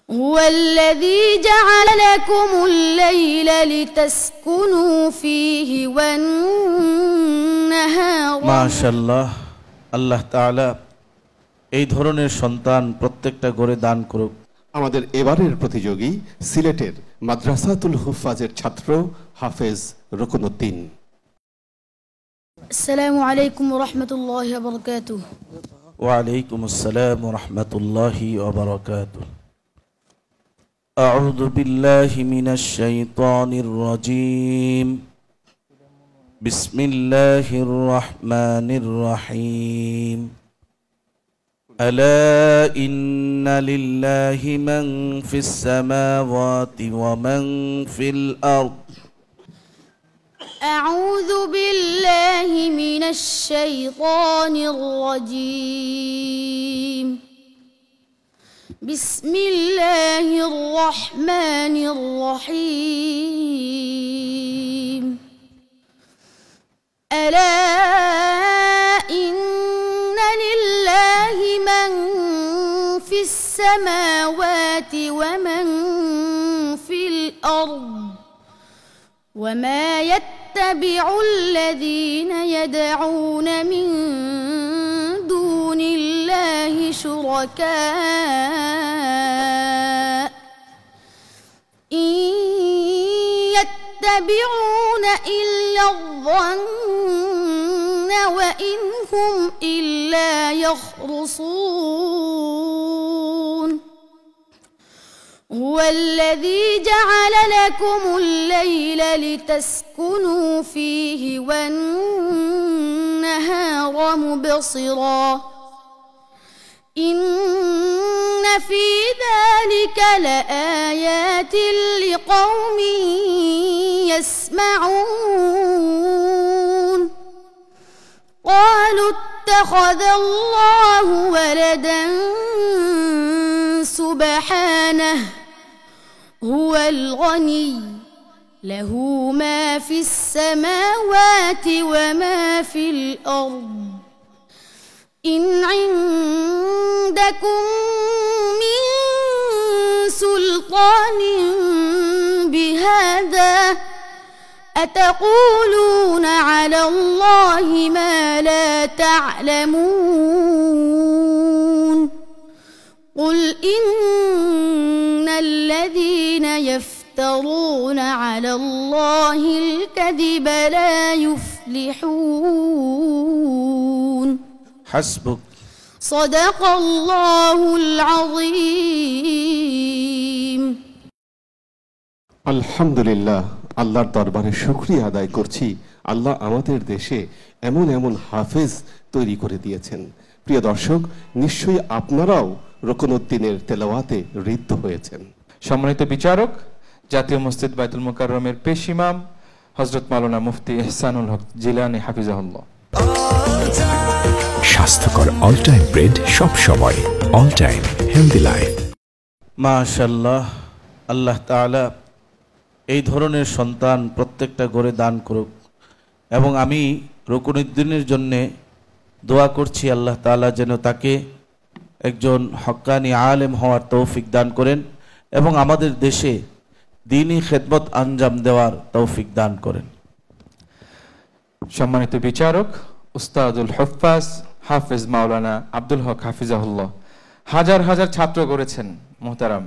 هو الذي جعل لكم الليل لتسكنوا فيه والنهار মাশাআল্লাহ। আল্লাহ তাআলা এই ধরনের সন্তান প্রত্যেকটা ঘরে দান করুক। আমাদের এবারের প্রতিযোগী সিলেটের মাদ্রাসাতুল হুফাজের ছাত্র হাফেজ রুকনউদ্দিন। السلام عليكم ورحمة الله وبركاته। وعليكم السلام ورحمة الله وبركاته. أعوذ بالله من الشيطان الرجيم. بسم الله الرحمن الرحيم. ألا إن لله من في السماوات ومن في الأرض. أعوذ بالله من الشيطان الرجيم. بسم الله الرحمن الرحيم. ألا إن لله من في السماوات ومن في الأرض وما يتبع الذين يدعون من دون الله شركاء إن يتبعون إلا الظن وإن هم إلا يخرصون. هو الذي جعل لكم الليل لتسكنوا فيه والنهار مبصرا إن في ذلك لآيات لقوم يسمعون. قالوا اتخذ الله ولدا سبحانه هو الغني له ما في السماوات وما في الأرض إن عندكم من سلطان بهذا أتقولون على الله ما لا تعلمون. قل إن الذين يفترون على الله الكذب لا يفلحون. حسبك. صدق الله العظيم. আলহামদুলিল্লাহ, আল্লাহর দরবারে শুকরিয়া আদায় করছি। আল্লাহ আমাদের দেশে এমন এমন হাফেজ তৈরি করে দিয়েছেন। প্রিয় দর্শক, নিশ্চয়ই আপনারাও রুকনউদ্দিনের তেলাওয়াতে ঋদ্ধ হয়েছেন। সম্মানিত বিচারক, জাতীয় মসজিদ বাইতুল মুকাররমের পেশ ইমাম হযরত মাওলানা মুফতি ইহসানুল হক জিলানী হাফিজাহুল্লাহ। স্বাস্থ্যকর অল টাইম ব্রেড, সব সময় অল টাইম হেলদি লাইফ। মাশাআল্লাহ। আল্লাহ তাআলা এই ধরনের সন্তান প্রত্যেকটা ঘরে দান করুক। এবং আমি রুকনউদ্দিনের জন্যে দোয়া করছি, আল্লাহ তাআলা যেন তাকে একজন হক্কানি আলেম হওয়ার তৌফিক দান করেন এবং আমাদের দেশে দ্বীনি খেদমত আঞ্জাম দেওয়ার তৌফিক দান করেন। সম্মানিত বিচারক, উস্তাদুল হুফাজ হাফেজ মাওলানা আব্দুল হক হাফিজাহুল্লাহ হাজার হাজার ছাত্র করেছেন। মোহতারাম,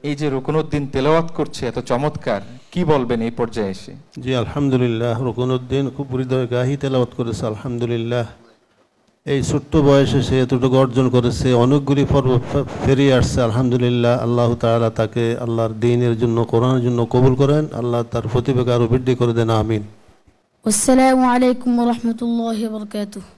এই যে রুকনউদ্দিন তেলাওয়াত করছে এত চমৎকার, কি বলবেন এই পর্যায়ে এসে? জি আলহামদুলিল্লাহ, রুকনউদ্দিন খুব হৃদয়গাহী তেলাওয়াত করেছে আলহামদুলিল্লাহ। এই ছোট্ট বয়সে সে এতটুকু অর্জন করেছে, অনেকগুলি পর্ব ফেরিয়ে আসছে আলহামদুলিল্লাহ। আল্লাহ তাআলা তাকে আল্লাহর দ্বীনের জন্য, কোরআনের জন্য কবুল করেন। আল্লাহ তার প্রতিভাকে আরো বৃদ্ধি করে দেন, আমিন। আসসালামু আলাইকুম ওয়া রাহমাতুল্লাহি ওয়া বারাকাতুহু।